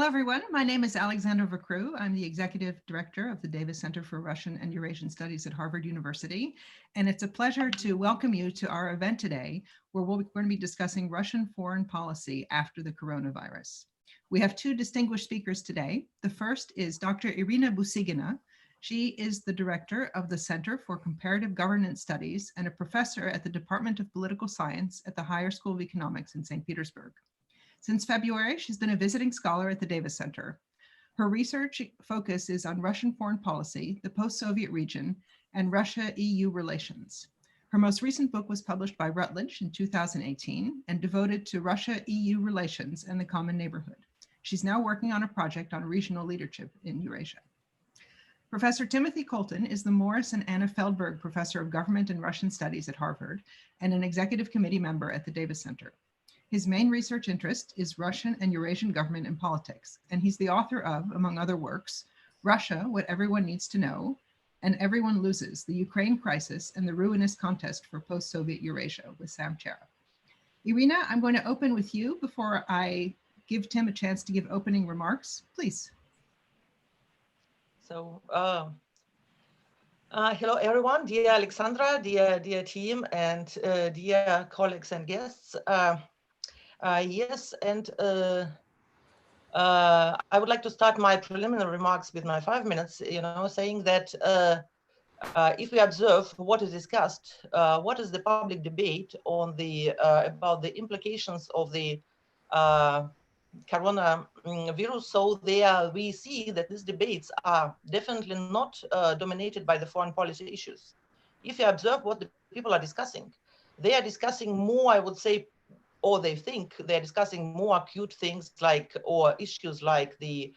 Hello, everyone. My name is Alexandra Vercrew. I'm the Executive Director of the Davis Center for Russian and Eurasian Studies at Harvard University. And it's a pleasure to welcome you to our event today, where we're going to be discussing Russian foreign policy after the coronavirus. We have two distinguished speakers today. The first is Dr. Irina Busigina. She is the director of the Center for Comparative Governance Studies and a professor at the Department of Political Science at the Higher School of Economics in St. Petersburg. Since February, she's been a visiting scholar at the Davis Center. Her research focus is on Russian foreign policy, the post-Soviet region, and Russia-EU relations. Her most recent book was published by Routledge in 2018 and devoted to Russia-EU relations and the common neighborhood. She's now working on a project on regional leadership in Eurasia. Professor Timothy Colton is the Morris and Anna Feldberg Professor of Government and Russian Studies at Harvard and an executive committee member at the Davis Center. His main research interest is Russian and Eurasian government and politics, and he's the author of, among other works, Russia, What Everyone Needs to Know, and Everyone Loses, the Ukraine Crisis and the Ruinous Contest for Post-Soviet Eurasia with Sam Chera. Irina, I'm going to open with you before I give Tim a chance to give opening remarks. Please. So, hello everyone, dear Alexandra, dear team, and dear colleagues and guests. Yes, and I would like to start my preliminary remarks with my 5 minutes, saying that if we observe what is discussed, what is the public debate on the about the implications of the coronavirus, so there we see that these debates are definitely not dominated by the foreign policy issues. If you observe what the people are discussing, they are discussing more, I would say, or they think they're discussing more acute things like, or issues like the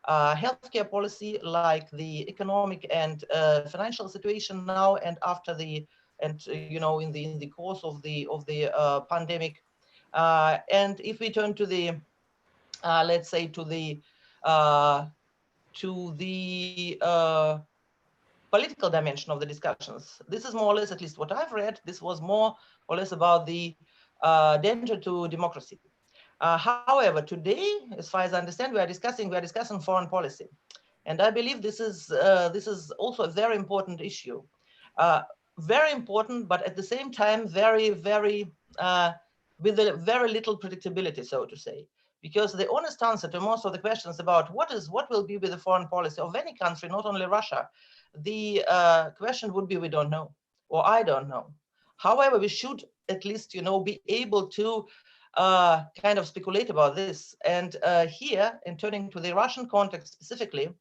healthcare policy, like the economic and financial situation now and after the, and in the course of the pandemic. And if we turn to the, let's say, to the political dimension of the discussions, this is more or less, at least what I've read, this was more or less about the danger to democracy. However, today, as far as I understand, we are discussing foreign policy, and I believe this is also a very important issue, very important, but at the same time very with a very little predictability, so to say, because the honest answer to most of the questions about what will be with the foreign policy of any country, not only Russia, the question would be we don't know, or I don't know. However, we should at least, be able to kind of speculate about this. And here, in turning to the Russian context specifically,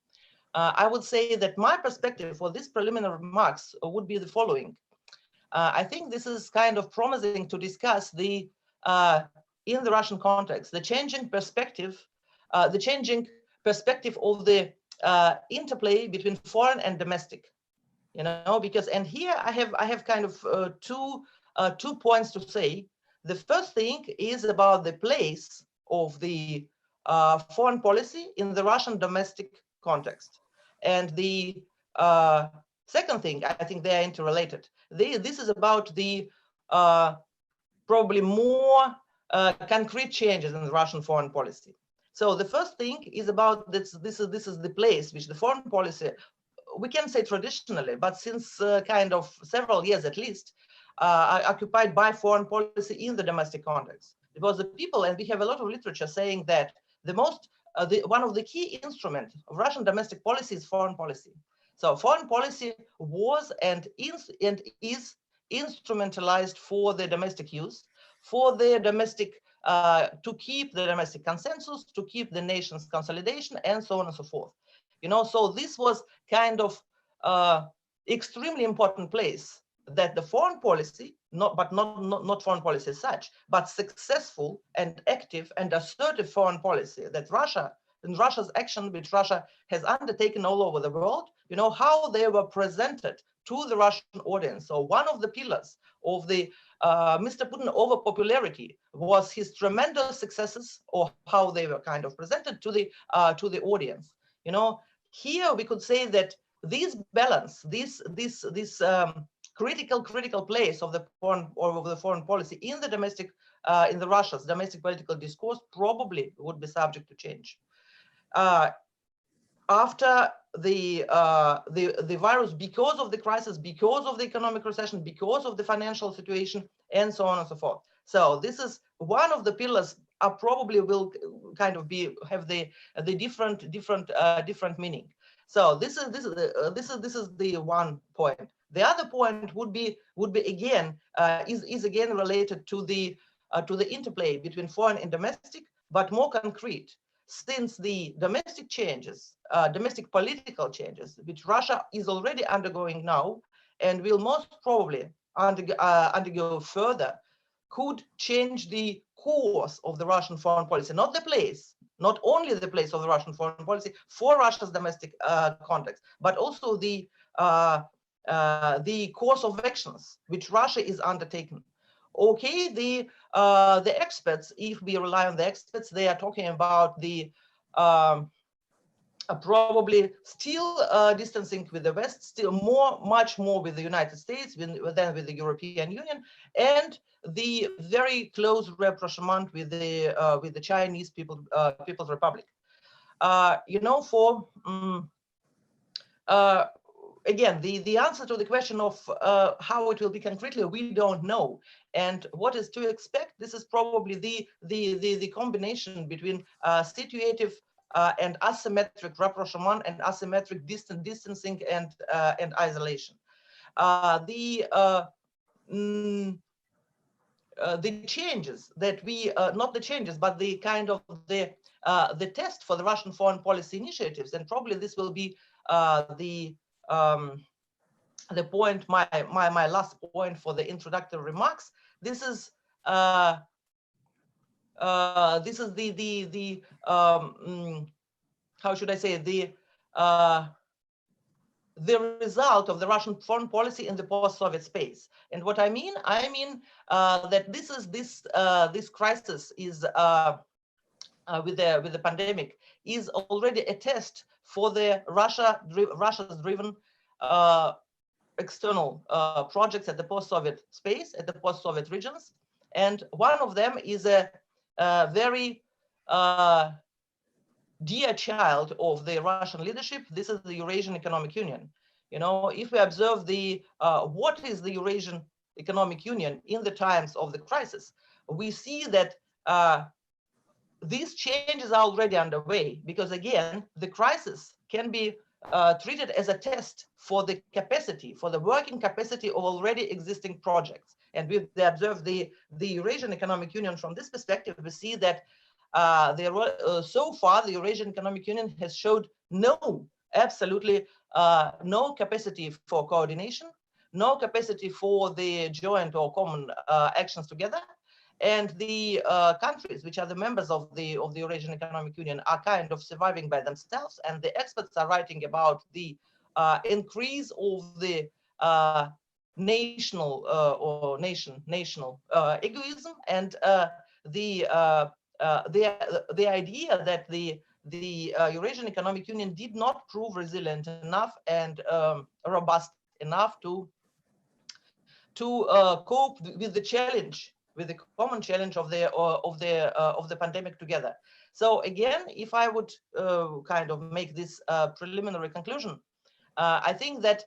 I would say that my perspective for this preliminary remarks would be the following. I think this is kind of promising to discuss the, in the Russian context, the changing perspective of the interplay between foreign and domestic. Because, and here I have kind of two points to say. The first thing is about the place of the foreign policy in the Russian domestic context. And the second thing, I think they are interrelated. This is about the probably more concrete changes in the Russian foreign policy. So the first thing is about this is the place which the foreign policy, we can say traditionally, but since kind of several years at least, occupied by foreign policy in the domestic context. Because the people, and we have a lot of literature saying that one of the key instruments of Russian domestic policy is foreign policy. So foreign policy was and is instrumentalized for the domestic use, for the domestic, to keep the domestic consensus, to keep the nation's consolidation, and so on and so forth. So this was kind of extremely important place that the foreign policy, not foreign policy as such, but successful and active and assertive foreign policy that Russia's action, which Russia has undertaken all over the world, how they were presented to the Russian audience. So one of the pillars of the Mr. Putin over popularity was his tremendous successes, or how they were kind of presented to the audience. Here we could say that this balance, this critical place of the foreign policy in the domestic, in the Russia's domestic political discourse probably would be subject to change. after the virus, because of the crisis, because of the economic recession, because of the financial situation, and so on and so forth. So this is one of the pillars. Probably will kind of have the different meaning. So this is the one point. The other point would be again is again related to the interplay between foreign and domestic, but more concrete. Since the domestic changes, domestic political changes, which Russia is already undergoing now, and will most probably undergo further, could change the course of the Russian foreign policy, not the place, not only the place of the Russian foreign policy for Russia's domestic context, but also the course of actions which Russia is undertaking. Okay, the experts, if we rely on the experts, they are talking about the probably still distancing with the West, still much more with the United States than with the European Union, and the very close rapprochement with the Chinese People's Republic. You know, for again, the answer to the question of how it will be concretely, we don't know. And what is to expect? This is probably the combination between situative and asymmetric rapprochement and asymmetric distancing and isolation. The changes that we not the changes, but the kind of the test for the Russian foreign policy initiatives, and probably this will be the point, my last point for the introductory remarks. This is the how should I say, the result of the Russian foreign policy in the post-Soviet space. And what I mean that this crisis is with the pandemic is already a test for the Russia's driven external projects at the post-Soviet space, at the post-Soviet regions. And one of them is a very dear child of the Russian leadership. This is the Eurasian Economic Union. You know, if we observe what is the Eurasian Economic Union in the times of the crisis, we see that these changes are already underway, because again, the crisis can be treated as a test for the capacity, for the working capacity of already existing projects. And we observe the Eurasian Economic Union from this perspective, we see that so far the Eurasian Economic Union has showed absolutely no capacity for coordination, no capacity for the joint or common actions together. And the countries which are the members of the Eurasian Economic Union are kind of surviving by themselves. And the experts are writing about the increase of the national egoism, and the idea that the Eurasian Economic Union did not prove resilient enough and robust enough to cope with the challenge, with the common challenge of the pandemic together. So again, if I would kind of make this preliminary conclusion, I think that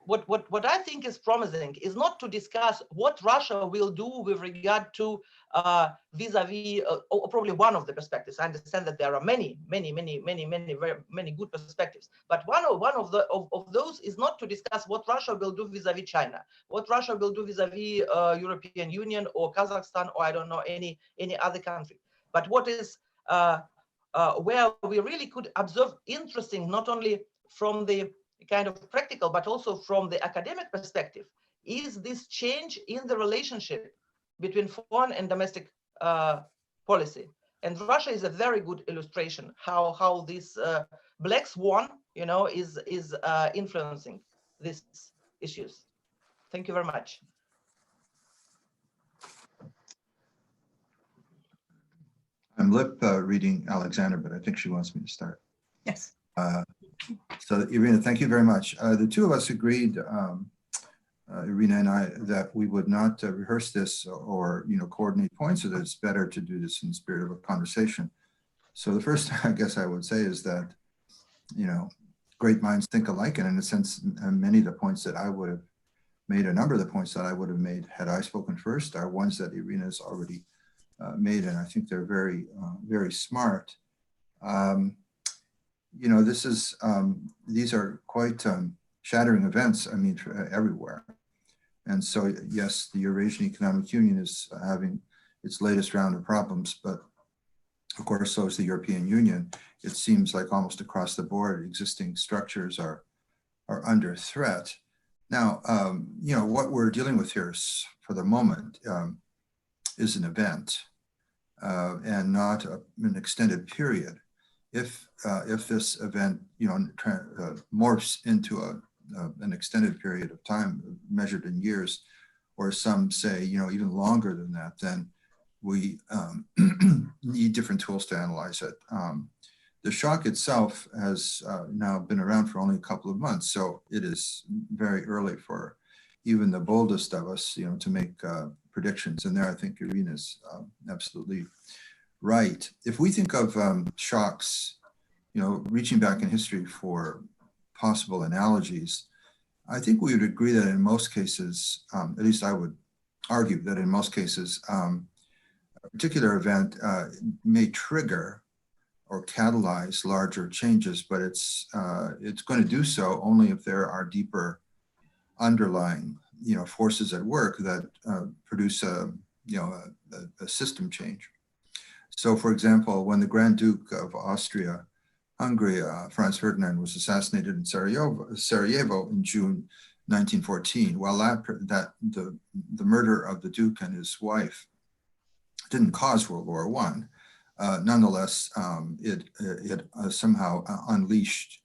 what I think is promising is not to discuss what Russia will do with regard to vis-a-vis, or probably one of the perspectives. I understand that there are many good perspectives, but one of those is not to discuss what Russia will do vis-a-vis China, what Russia will do vis-a-vis European Union or Kazakhstan, or I don't know, any other country. But what is where we really could observe interesting, not only from the kind of practical, but also from the academic perspective, is this change in the relationship between foreign and domestic policy. And Russia is a very good illustration how this black swan, you know, is influencing these issues. Thank you very much. I'm lip reading Alexander, but I think she wants me to start. Yes. So Irina, thank you very much. The two of us agreed Irina and I, that we would not rehearse this or coordinate points, or that it's better to do this in the spirit of a conversation. So the first, I guess I would say is that, great minds think alike, and in a sense, many of the points that I would have made, a number of the points that I would have made had I spoken first, are ones that Irina's already made, and I think they're very, very smart. These are quite shattering events, I mean, everywhere. And so, yes, the Eurasian Economic Union is having its latest round of problems, but of course, so is the European Union. It seems like almost across the board, existing structures are under threat. Now, what we're dealing with here is, for the moment, is an event and not an extended period. If this event, morphs into an extended period of time measured in years, or some say, even longer than that, then we need different tools to analyze it. The shock itself has now been around for only a couple of months, so it is very early for even the boldest of us, to make predictions. And there, I think Irina's absolutely right. If we think of shocks, reaching back in history for possible analogies, I think we would agree that in most cases, at least I would argue that in most cases, a particular event may trigger or catalyze larger changes, but it's going to do so only if there are deeper underlying forces at work that produce a system change. So, for example, when the Grand Duke of Austria-Hungary, Franz Ferdinand, was assassinated in Sarajevo in June 1914, while the murder of the Duke and his wife didn't cause World War I, nonetheless, it somehow unleashed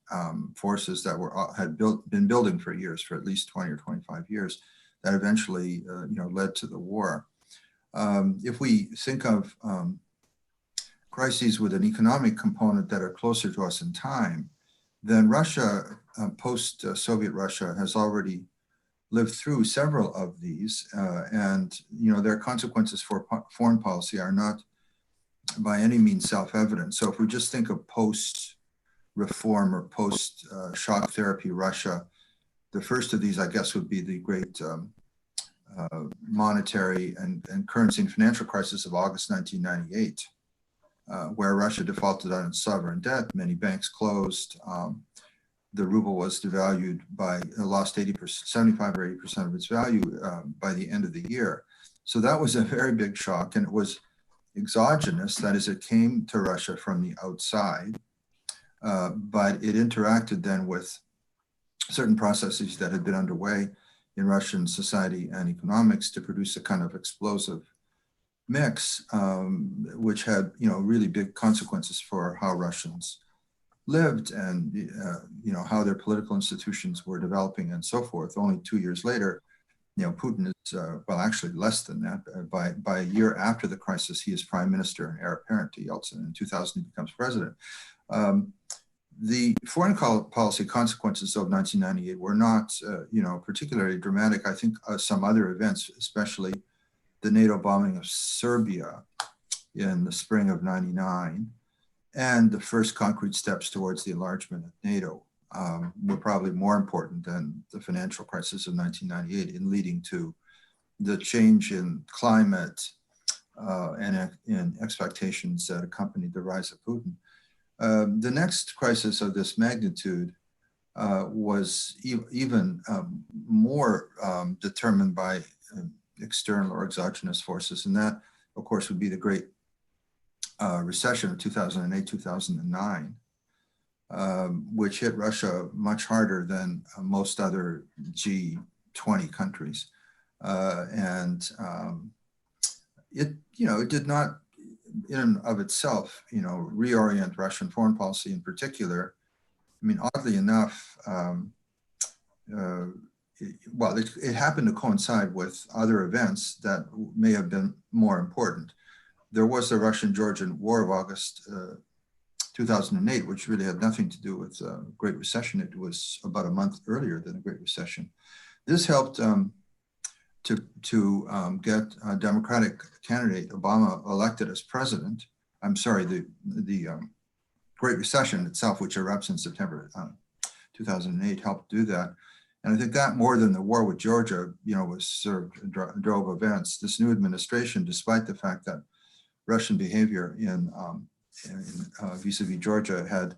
forces that had been building for years, for at least 20 or 25 years, that eventually led to the war. If we think of crises with an economic component that are closer to us in time, then Russia, post-Soviet Russia, has already lived through several of these, and their consequences for foreign policy are not by any means self-evident. So if we just think of post-reform or post-shock therapy Russia, the first of these, I guess, would be the great monetary and currency and financial crisis of August 1998. Where Russia defaulted on its sovereign debt, many banks closed, the ruble was devalued lost 75 or 80% of its value by the end of the year. So that was a very big shock, and it was exogenous, that is, it came to Russia from the outside, but it interacted then with certain processes that had been underway in Russian society and economics to produce a kind of explosive mix, which had really big consequences for how Russians lived and how their political institutions were developing and so forth. Only 2 years later, Putin is well, actually less than that. By a year after the crisis, he is prime minister and heir apparent to Yeltsin. In 2000, he becomes president. The foreign policy consequences of 1998 were not particularly dramatic. I think some other events, especially the NATO bombing of Serbia in the spring of '99, and the first concrete steps towards the enlargement of NATO were probably more important than the financial crisis of 1998 in leading to the change in climate and in expectations that accompanied the rise of Putin. The next crisis of this magnitude was even more determined by external or exogenous forces, and that, of course, would be the Great Recession of 2008, 2009, which hit Russia much harder than most other G20 countries, it did not, in and of itself, reorient Russian foreign policy in particular. I mean, oddly enough, it happened to coincide with other events that may have been more important. There was the Russian-Georgian War of August 2008, which really had nothing to do with the Great Recession. It was about a month earlier than the Great Recession. This helped to get a Democratic candidate Obama elected as president. I'm sorry, the Great Recession itself, which erupts in September 2008, helped do that. And I think that more than the war with Georgia, was sort of drove events. This new administration, despite the fact that Russian behavior in vis-a-vis Georgia had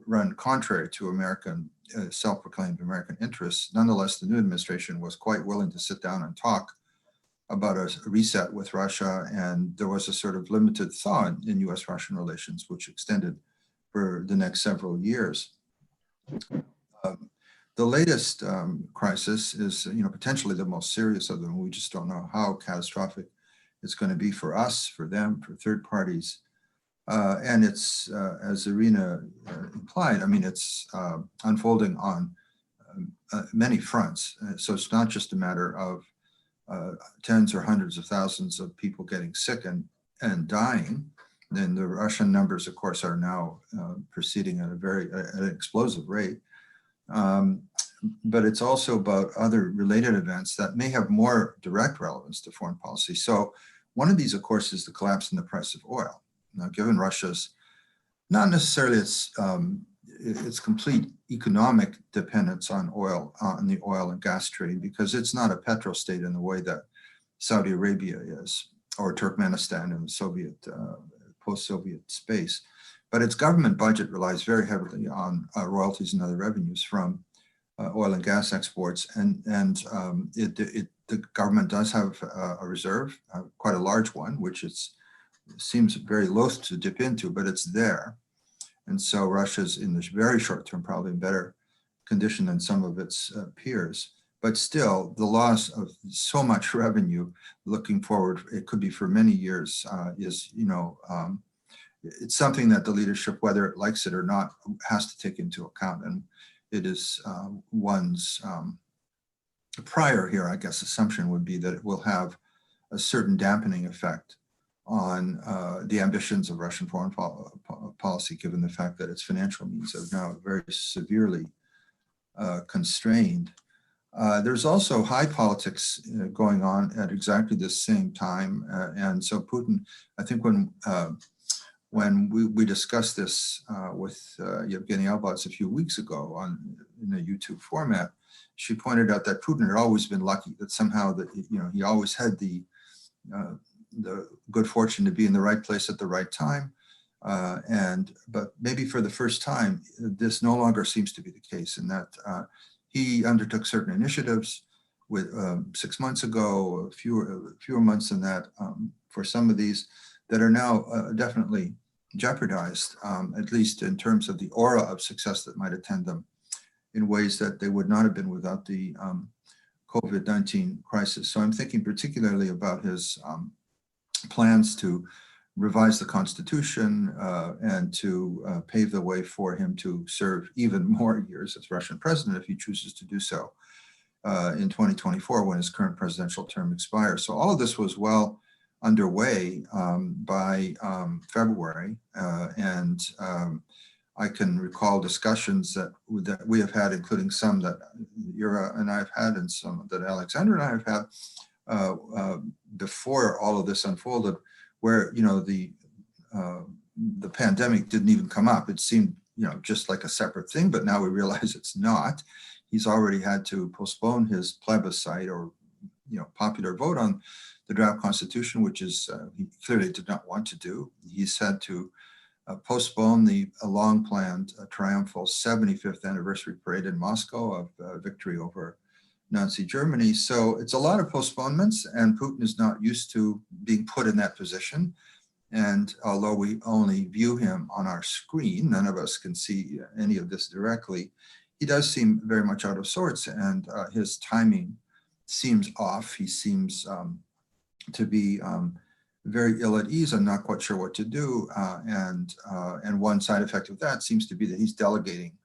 run contrary to American self-proclaimed American interests, nonetheless, the new administration was quite willing to sit down and talk about a reset with Russia, and there was a sort of limited thaw in U.S.-Russian relations, which extended for the next several years. The latest crisis is, potentially the most serious of them. We just don't know how catastrophic it's going to be for us, for them, for third parties. And it's, as Irina implied, it's unfolding on many fronts. So it's not just a matter of tens or hundreds of thousands of people getting sick and dying. Then the Russian numbers, of course, are now proceeding at an explosive rate. But it's also about other related events that may have more direct relevance to foreign policy. So one of these, of course, is the collapse in the price of oil. Now, given Russia's, not necessarily its complete economic dependence on oil, on the oil and gas trade, because it's not a petrostate in the way that Saudi Arabia is, or Turkmenistan in the Soviet, post-Soviet space. But its government budget relies very heavily on royalties and other revenues from oil and gas exports, and the government does have a reserve, quite a large one, which it seems very loath to dip into, but it's there. And so Russia's in the very short term probably in better condition than some of its peers. But still, the loss of so much revenue looking forward, it could be for many years, is, it's something that the leadership, whether it likes it or not, has to take into account. And it is one's prior here, I guess, assumption would be that it will have a certain dampening effect on the ambitions of Russian foreign policy, given the fact that its financial means are now very severely constrained. There's also high politics going on at exactly the same time. And so Putin, I think when we discussed this with Yevgeny Albots a few weeks ago in a YouTube format, she pointed out that Putin had always been lucky, that somehow that he always had the good fortune to be in the right place at the right time. But maybe for the first time, this no longer seems to be the case, in that he undertook certain initiatives with 6 months ago, fewer months than that, for some of these that are now definitely jeopardized, at least in terms of the aura of success that might attend them, in ways that they would not have been without the COVID-19 crisis. So I'm thinking particularly about his plans to revise the Constitution and to pave the way for him to serve even more years as Russian president if he chooses to do so in 2024 when his current presidential term expires. So all of this was well underway by February, and I can recall discussions that we have had, including some that Ira and I have had, and some that Alexander and I have had before all of this unfolded, where the pandemic didn't even come up. It seemed just like a separate thing, but now we realize it's not. He's already had to postpone his plebiscite or popular vote on the draft constitution, which is he clearly did not want to do. He's had to postpone the long-planned triumphal 75th anniversary parade in Moscow of victory over Nazi Germany. So it's a lot of postponements, and Putin is not used to being put in that position. And although we only view him on our screen, none of us can see any of this directly, he does seem very much out of sorts, and his timing seems off. He seems to be very ill at ease and not quite sure what to do. And one side effect of that seems to be that he's delegating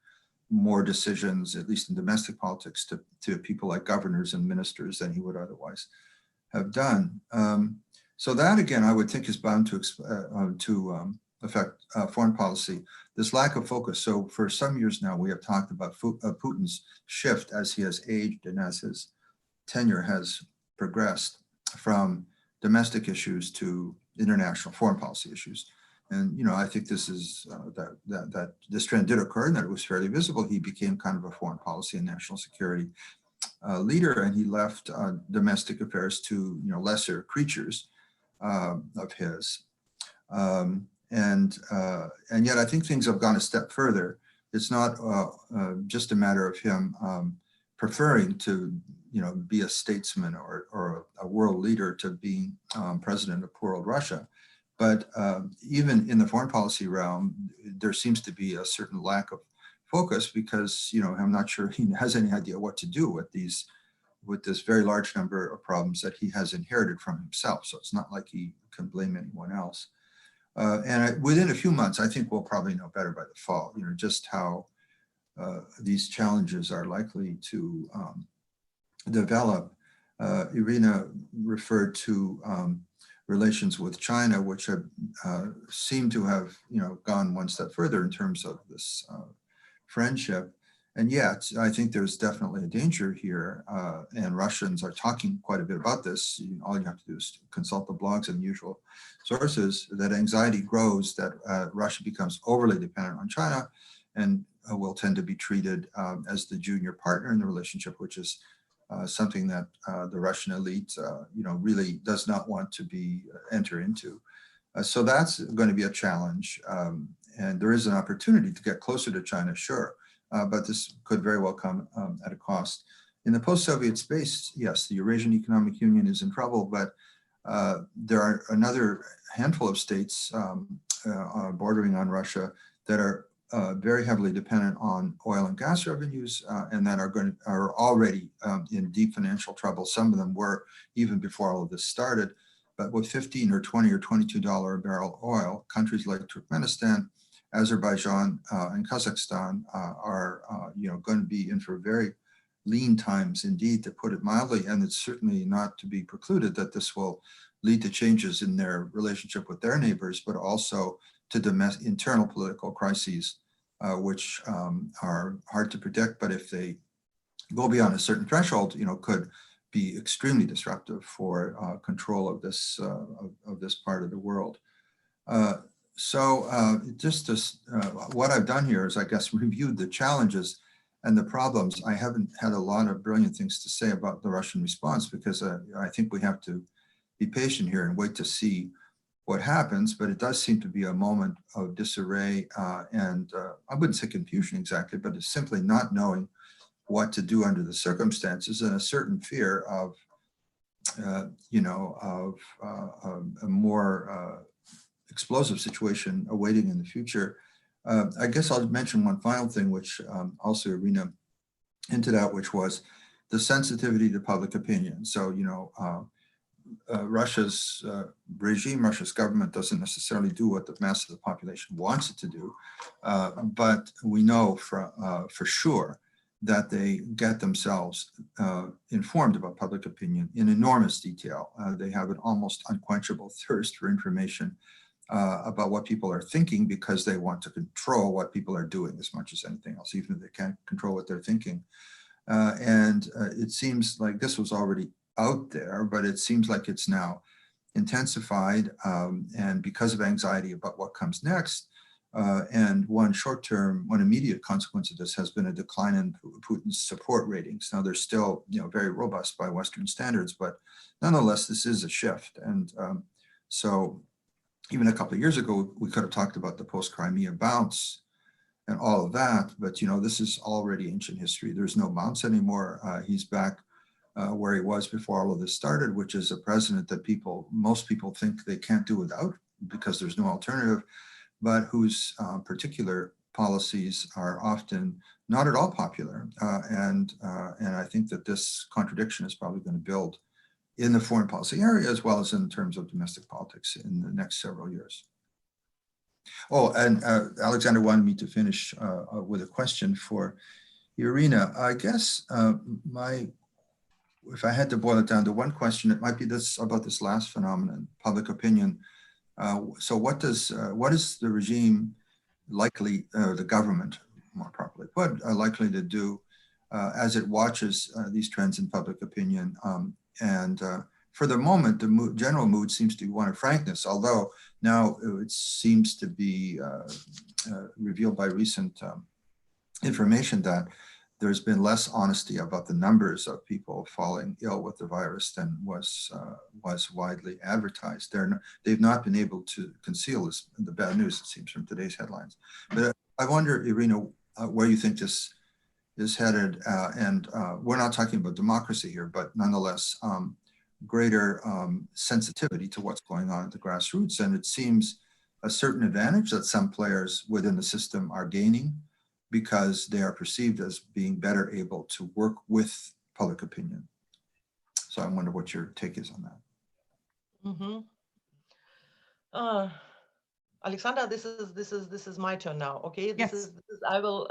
more decisions, at least in domestic politics, to people like governors and ministers than he would otherwise have done. So that, again, I would think is bound to affect foreign policy, this lack of focus. So for some years now, we have talked about Putin's shift as he has aged and as his tenure has progressed from domestic issues to international foreign policy issues. And, you know, I think this is that this trend did occur and that it was fairly visible. He became kind of a foreign policy and national security leader, and he left domestic affairs to, you know, lesser creatures of his. And yet I think things have gone a step further. It's not just a matter of him preferring to, you know, be a statesman or a world leader to being president of poor old Russia. But even in the foreign policy realm, there seems to be a certain lack of focus because, you know, I'm not sure he has any idea what to do with this very large number of problems that he has inherited from himself. So it's not like he can blame anyone else. Within a few months, I think we'll probably know better by the fall, you know, just how these challenges are likely to develop. Irina referred to relations with China, which have seem to have, you know, gone one step further in terms of this friendship. And yet, I think there's definitely a danger here, and Russians are talking quite a bit about this. All you have to do is consult the blogs and usual sources, that anxiety grows, that Russia becomes overly dependent on China and will tend to be treated as the junior partner in the relationship, which is something that the Russian elite, you know, really does not want to enter into. So that's going to be a challenge. And there is an opportunity to get closer to China, sure. But this could very well come at a cost. In the post-Soviet space, yes, the Eurasian Economic Union is in trouble, but there are another handful of states bordering on Russia that are very heavily dependent on oil and gas revenues, and that are already in deep financial trouble. Some of them were even before all of this started. But with $15 or $20 or $22 a barrel oil, countries like Turkmenistan, Azerbaijan, and Kazakhstan are you know, going to be in for very lean times indeed, to put it mildly. And it's certainly not to be precluded that this will lead to changes in their relationship with their neighbors, but also to internal political crises, which are hard to predict. But if they go beyond a certain threshold, you know, could be extremely disruptive for control of this part of the world. What I've done here is, I guess, reviewed the challenges and the problems. I haven't had a lot of brilliant things to say about the Russian response because I think we have to be patient here and wait to see what happens. But it does seem to be a moment of disarray and I wouldn't say confusion exactly, but it's simply not knowing what to do under the circumstances, and a certain fear of, you know, of a more explosive situation awaiting in the future. I guess I'll mention one final thing, which also Irina hinted at, which was the sensitivity to public opinion. So, you know, Russia's regime, Russia's government doesn't necessarily do what the mass of the population wants it to do, but we know for sure that they get themselves informed about public opinion in enormous detail. They have an almost unquenchable thirst for information about what people are thinking, because they want to control what people are doing as much as anything else, even if they can't control what they're thinking. It seems like this was already out there, but it seems like it's now intensified, and because of anxiety about what comes next. And one immediate consequence of this has been a decline in Putin's support ratings. Now they're still, you know, very robust by Western standards, but nonetheless, this is a shift. And so even a couple of years ago, we could have talked about the post-Crimea bounce and all of that, but, you know, this is already ancient history. There's no bounce anymore. He's back where he was before all of this started, which is a president that most people think they can't do without because there's no alternative, but whose particular policies are often not at all popular. And I think that this contradiction is probably going to build in the foreign policy area, as well as in terms of domestic politics in the next several years. Oh, and Alexander wanted me to finish with a question for Irina. I guess if I had to boil it down to one question, it might be this about this last phenomenon, public opinion So what is the regime likely, the government more properly put, likely to do as it watches these trends in public opinion? For the moment, the general mood seems to be one of frankness, although now it seems to be revealed by recent information that there's been less honesty about the numbers of people falling ill with the virus than was widely advertised. They've not been able to conceal the bad news, it seems, from today's headlines. But I wonder, Irina, where you think this is headed. We're not talking about democracy here, but nonetheless, greater sensitivity to what's going on at the grassroots. And it seems a certain advantage that some players within the system are gaining, because they are perceived as being better able to work with public opinion. So I wonder what your take is on that. Alexandra, this is my turn now. Okay, Yes. I will.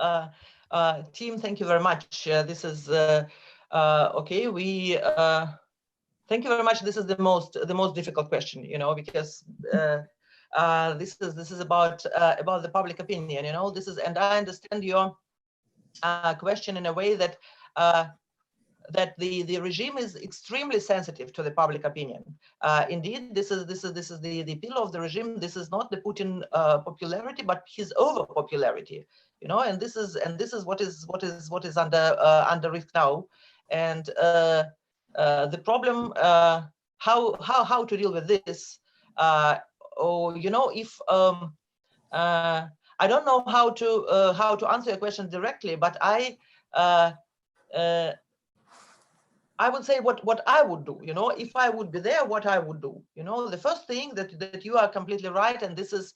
Team, thank you very much. This is okay. Thank you very much. This is the most difficult question, because this is about the public opinion, and I understand your question in a way that that the regime is extremely sensitive to the public opinion. Indeed, this is the pillar of the regime. This is not the Putin popularity, but his over popularity, and this is what is under risk now. And the problem, how to deal with this, if I don't know how to answer your question directly, but I would say what I would do, if I would be there, what I would do. The first thing that you are completely right, and this is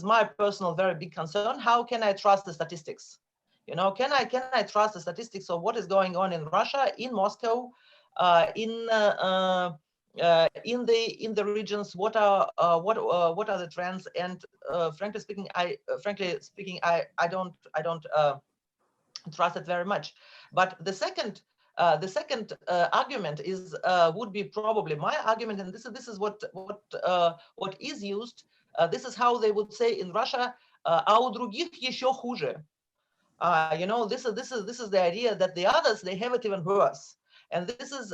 my personal very big concern. How can I trust the statistics? Can I trust the statistics of what is going on in Russia, in Moscow, in the regions? What are the trends? And frankly speaking, I don't trust it very much. But the second argument is would be probably my argument, and this is what is used. This is how they would say in Russia, "А у других еще хуже." This is the idea that the others, they have it even worse. And this is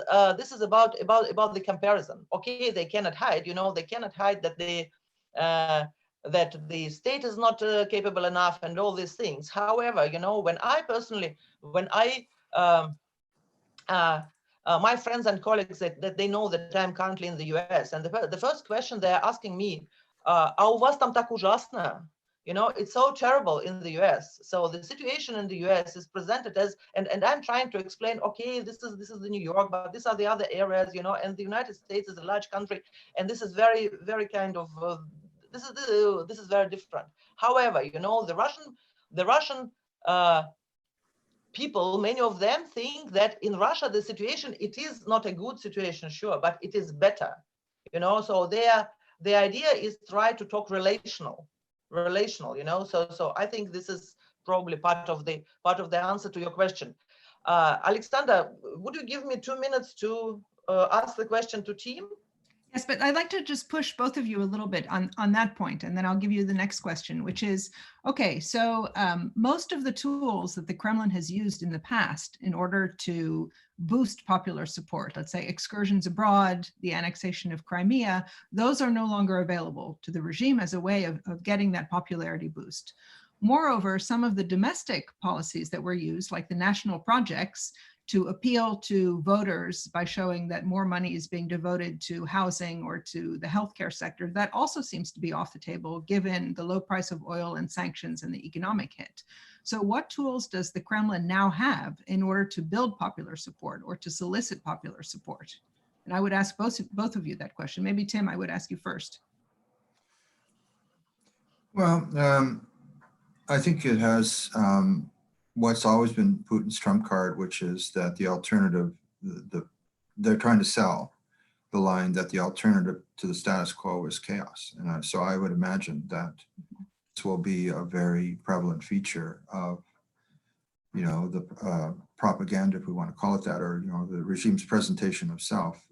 about the comparison. Okay, they cannot hide. They cannot hide that that the state is not capable enough and all these things. However, when my friends and colleagues that they know that I'm currently in the US, and the first question they're asking me, "А у вас там так ужасно?" It's so terrible in the US. So the situation in the US is presented as, and I'm trying to explain, okay, this is the New York, but these are the other areas, and the United States is a large country, and this is very, very kind of, this is very different. However, the Russian people, many of them think that in Russia, the situation, it is not a good situation, sure, but it is better, so the idea is try to talk relational, so I think this is probably part of the answer to your question. Alexander, would you give me 2 minutes to ask the question to team? Yes, but I'd like to just push both of you a little bit on that point, and then I'll give you the next question, which is, okay, so most of the tools that the Kremlin has used in the past in order to boost popular support, let's say excursions abroad, the annexation of Crimea, those are no longer available to the regime as a way of getting that popularity boost. Moreover, some of the domestic policies that were used, like the national projects, to appeal to voters by showing that more money is being devoted to housing or to the healthcare sector, that also seems to be off the table given the low price of oil and sanctions and the economic hit. So what tools does the Kremlin now have in order to build popular support or to solicit popular support? And I would ask both of you that question. Maybe Tim, I would ask you first. Well, I think it has what's always been Putin's trump card, which is that the alternative, they're trying to sell the line that the alternative to the status quo is chaos. And so I would imagine that this will be a very prevalent feature of, the propaganda, if we want to call it that, or, the regime's presentation of self.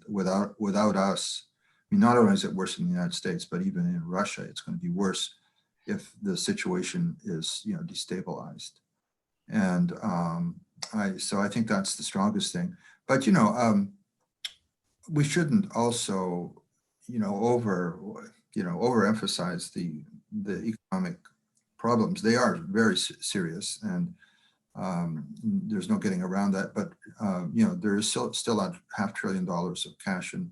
Without us, mean, not only is it worse in the United States, but even in Russia, it's going to be worse if the situation is, destabilized. And so I think that's the strongest thing. But, we shouldn't also, overemphasize the economic problems. They are very serious, and there's no getting around that. But there is still $500 billion of cash in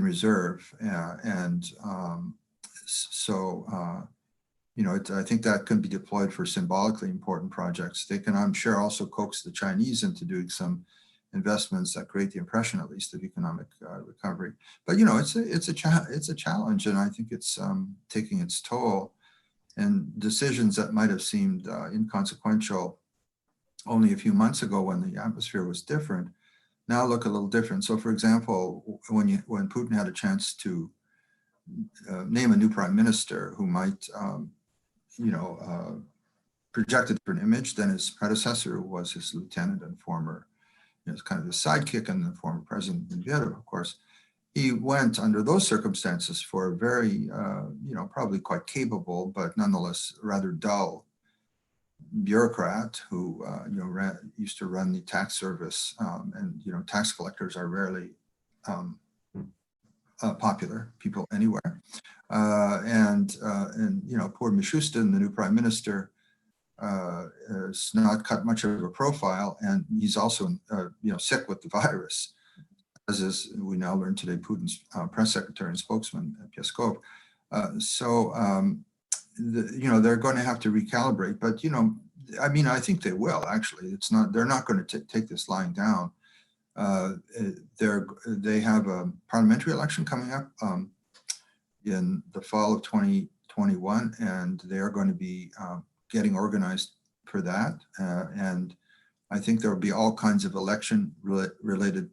reserve, I think that can be deployed for symbolically important projects. They can, I'm sure, also coax the Chinese into doing some investments that create the impression, at least, of economic recovery. But it's a challenge, and I think it's taking its toll. And decisions that might have seemed inconsequential only a few months ago, when the atmosphere was different, now look a little different. So, for example, when Putin had a chance to name a new prime minister who might, project a different image than his predecessor, who was his lieutenant and former, kind of his sidekick, and the former president Medvedev, of course. He went under those circumstances for a very, probably quite capable, but nonetheless rather dull bureaucrat who, used to run the tax service, and tax collectors are rarely popular people anywhere, and poor Mishustin, the new prime minister, has not cut much of a profile, and he's also sick with the virus, as is, we now learn today, Putin's press secretary and spokesman, Peskov. They're going to have to recalibrate, but I think they will, actually. They're not going to take this lying down. They have a parliamentary election coming up in the fall of 2021, and they are going to be getting organized for that. And I think there will be all kinds of election-related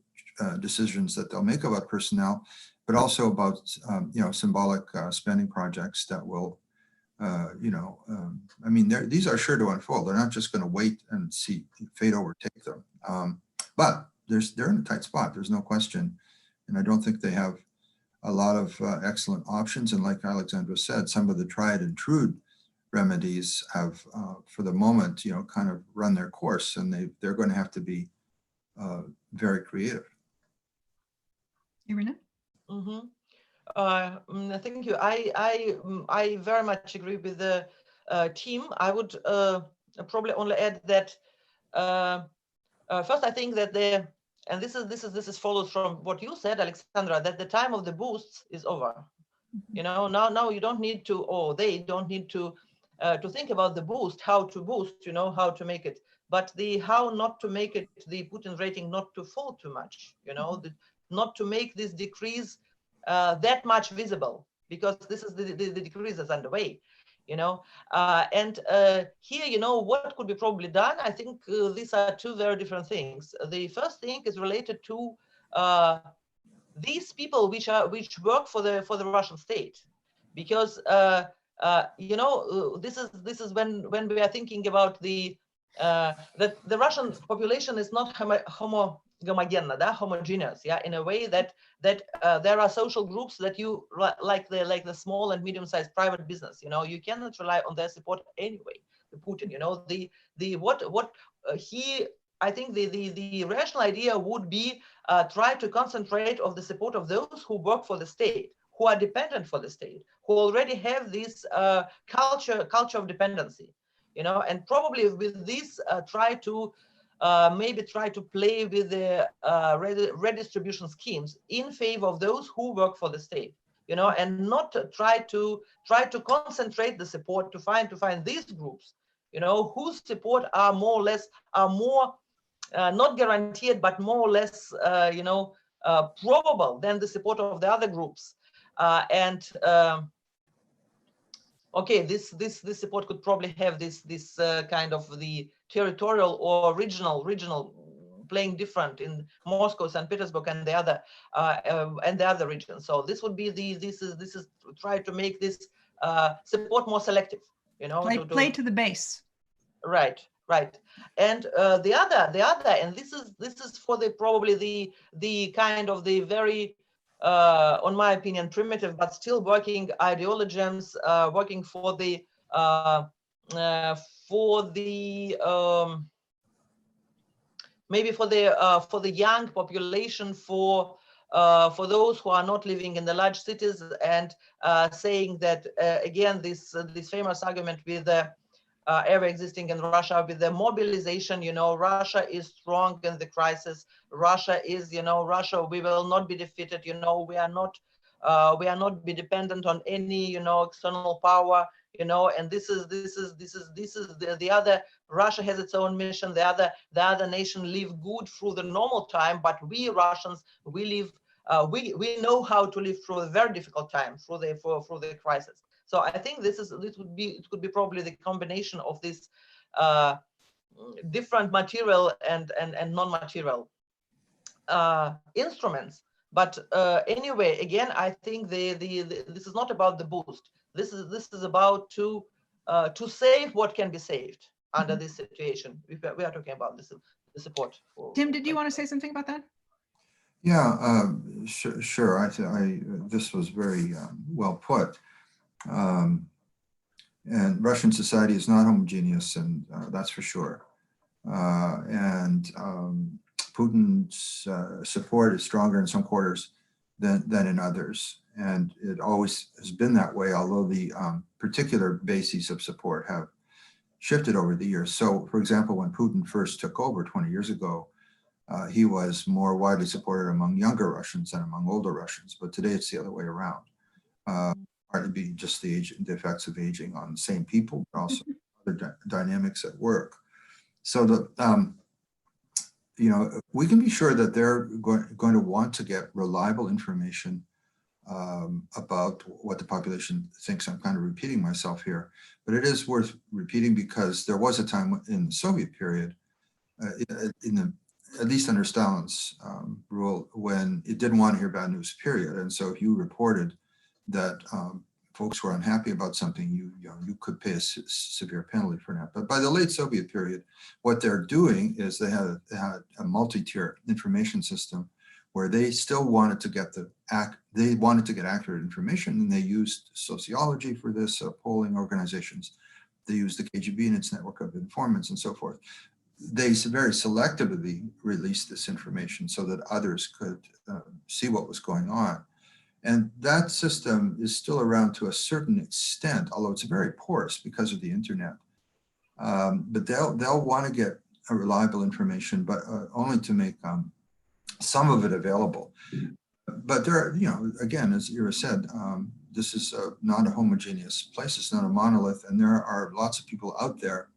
decisions that they'll make about personnel, but also about symbolic spending projects that will, these are sure to unfold. They're not just going to wait and see fate overtake them. But they're in a tight spot. There's no question, and I don't think they have a lot of excellent options. And like Alexandra said, some of the tried and true remedies have, for the moment, kind of run their course, and they're going to have to be very creative. Irina? Thank you. I very much agree with the team. I would probably only add that first, I think that and this is follows from what you said, Alexandra, that the time of the boosts is over. Now you don't need to, or they don't need to think about the boost, how to boost, how to make it, but the how not to make it, the Putin rating not to fall too much, not to make this decrease that much visible, because this is the decrease is underway, and here, what could be probably done. I think these are two very different things. The first thing is related to these people which work for the Russian state, because this is when we are thinking about that the Russian population is not homogeneous, in a way that there are social groups that you like the small and medium-sized private business. You cannot rely on their support anyway. The Putin, I think the rational idea would be try to concentrate on the support of those who work for the state, who are dependent for the state, who already have this culture of dependency, and probably with this maybe try to play with the redistribution schemes in favor of those who work for the state, and not try to concentrate the support to find these groups, whose support are more or less not guaranteed, but more or less probable than the support of the other groups. Okay, this support could probably have this kind of the territorial or regional playing different in Moscow, St. Petersburg, and the other regions. So this would be this is try to make this support more selective. Play to the base. Right. And the other, and this is for probably the kind of the very on my opinion, primitive, but still working ideologies, working for the maybe for the young population, for those who are not living in the large cities, and saying that again this famous argument with the ever existing in Russia with the mobilization. Russia is strong in the crisis. Russia is, Russia. We will not be defeated. We are not be dependent on any, external power. And this is the other. Russia has its own mission. The other nation live good through the normal time, but we Russians, we live. We know how to live through a very difficult time, through the crisis. So I think it could be probably the combination of this different material and non-material instruments. But anyway, again, I think this is not about the boost. This is about to save what can be saved under this situation. We are talking about this, the support. Tim, did you want to say something about that? Yeah, sure. This was very well put. And Russian society is not homogeneous, and that's for sure. And Putin's support is stronger in some quarters than in others. And it always has been that way, although the particular bases of support have shifted over the years. So, for example, when Putin first took over 20 years ago, he was more widely supported among younger Russians than among older Russians. But today it's the other way around. Partly be just the effects of aging on the same people, but also other dynamics at work. So we can be sure that they're going to want to get reliable information about what the population thinks. I'm kind of repeating myself here, but it is worth repeating because there was a time in the Soviet period, at least under Stalin's rule, when it didn't want to hear bad news, period. And so if you reported that folks were unhappy about something, you could pay a severe penalty for that. But by the late Soviet period, what they're doing is they had a multi-tier information system where they still wanted to get accurate information, and they used sociology for this, polling organizations. They used the KGB and its network of informants and so forth. They very selectively released this information so that others could see what was going on. And that system is still around to a certain extent, although it's very porous because of the internet. But they'll want to get a reliable information, but only to make some of it available. But there are, again, as Ira said, this is not a homogeneous place. It's not a monolith, and there are lots of people out there.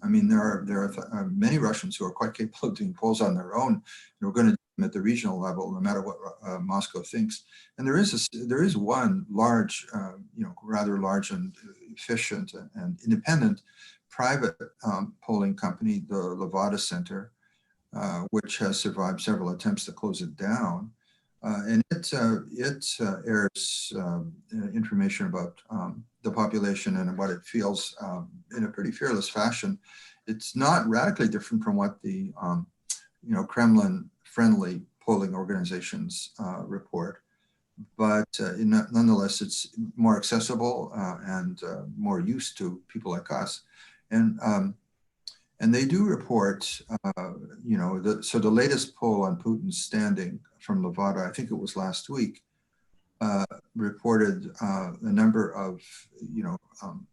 I mean, there are many Russians who are quite capable of doing polls on their own. We're going to do them at the regional level, no matter what Moscow thinks. And there is one large, rather large and efficient and independent private polling company, the Levada Center, which has survived several attempts to close it down. And it airs information about the population and what it feels in a pretty fearless fashion. It's not radically different from what the Kremlin-friendly polling organizations report, but nonetheless, it's more accessible and more used to people like us. And they do report, so the latest poll on Putin's standing from Levada, I think it was last week, reported a number of,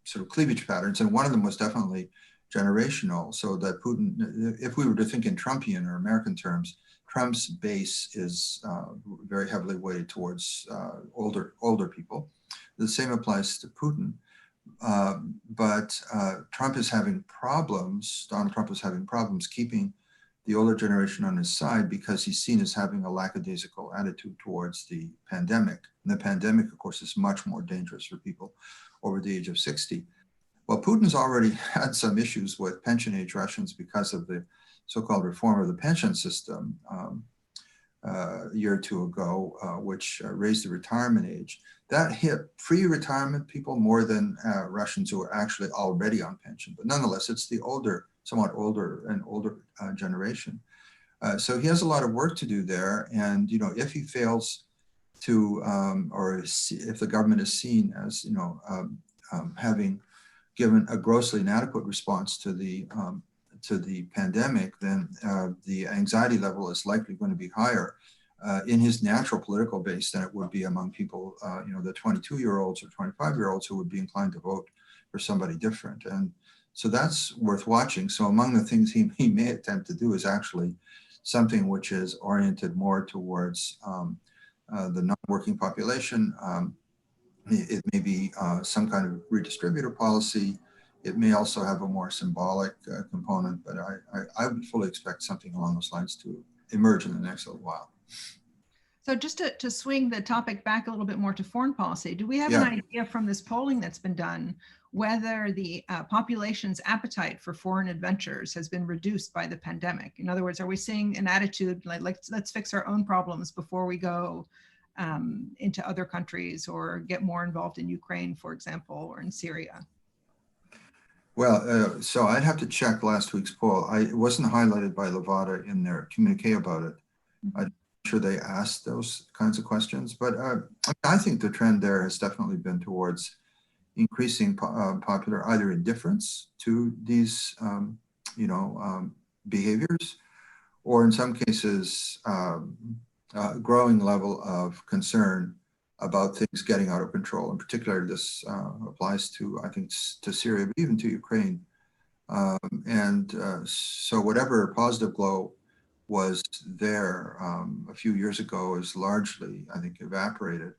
sort of cleavage patterns. And one of them was definitely generational. So that Putin, if we were to think in Trumpian or American terms, Trump's base is very heavily weighted towards older people. The same applies to Putin. But Trump is having problems, Donald Trump is having problems keeping the older generation on his side because he's seen as having a lackadaisical attitude towards the pandemic. And the pandemic, of course, is much more dangerous for people over the age of 60. Well, Putin's already had some issues with pension age Russians because of the so-called reform of the pension system a year or two ago, which raised the retirement age. That hit pre-retirement people more than Russians who are actually already on pension. But nonetheless, it's the somewhat older generation. So he has a lot of work to do there. And, if he fails to, if the government is seen as, having given a grossly inadequate response to the pandemic, then the anxiety level is likely going to be higher in his natural political base than it would be among people, the 22-year-olds or 25-year-olds who would be inclined to vote for somebody different. And so that's worth watching. So among the things he may attempt to do is actually something which is oriented more towards the non-working population. It may be some kind of redistributive policy. It may also have a more symbolic component, but I would fully expect something along those lines to emerge in the next little while. So just to swing the topic back a little bit more to foreign policy, do we have Yeah. an idea from this polling that's been done whether the population's appetite for foreign adventures has been reduced by the pandemic? In other words, are we seeing an attitude like let's fix our own problems before we go into other countries or get more involved in Ukraine, for example, or in Syria? Well, so I'd have to check last week's poll. It wasn't highlighted by Levada in their communique about it. I'm sure they asked those kinds of questions, but I think the trend there has definitely been towards increasing popular either indifference to these, behaviors, or in some cases, growing level of concern about things getting out of control. In particular, this applies to, I think, to Syria, but even to Ukraine. So whatever positive glow was there a few years ago is largely, I think, evaporated.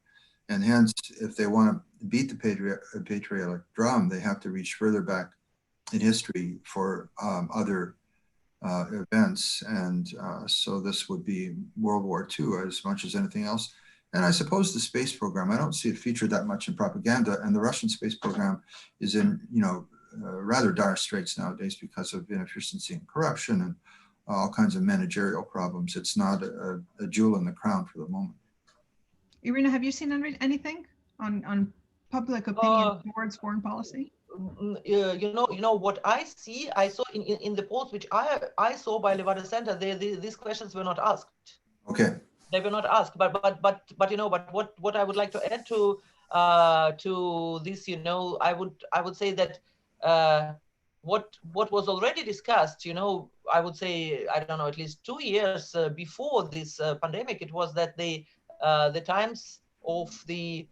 And hence, if they want to beat the patriotic drum, they have to reach further back in history for other events. And so this would be World War II as much as anything else. And I suppose the space program, I don't see it featured that much in propaganda. And the Russian space program is in, rather dire straits nowadays because of inefficiency and corruption and all kinds of managerial problems. It's not a jewel in the crown for the moment. Irina, have you seen anything on public opinion towards foreign policy? What I saw in the polls which I saw by Levada Center, these questions were not asked. Okay. They were not asked, but what I would like to add to this, I would say that what was already discussed, I would say, I don't know, at least 2 years before this pandemic, it was that the times of the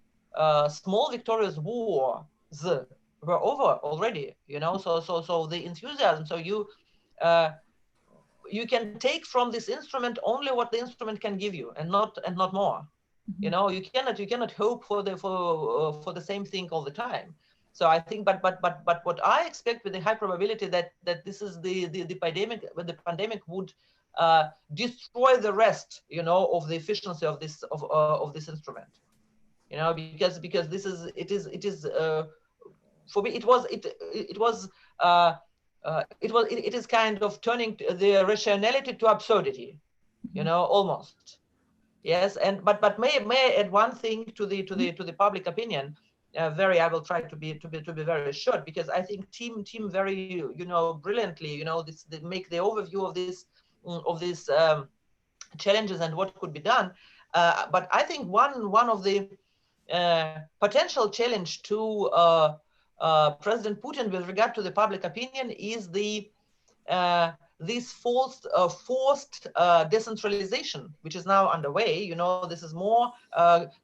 small victorious wars were over already, so the enthusiasm, so you can take from this instrument only what the instrument can give you, and not more. You cannot hope for the same thing all the time. So I think, but what I expect with the high probability that this is the pandemic, when the pandemic would destroy the rest, of the efficiency of this instrument, because this is it is for me it is kind of turning the rationality to absurdity, almost. Yes, and but may I add one thing to the public opinion? I will try to be very short, because I think team very brilliantly they make the overview of these challenges and what could be done. But I think one of the potential challenge to President Putin with regard to the public opinion is this forced decentralization, which is now underway. This is more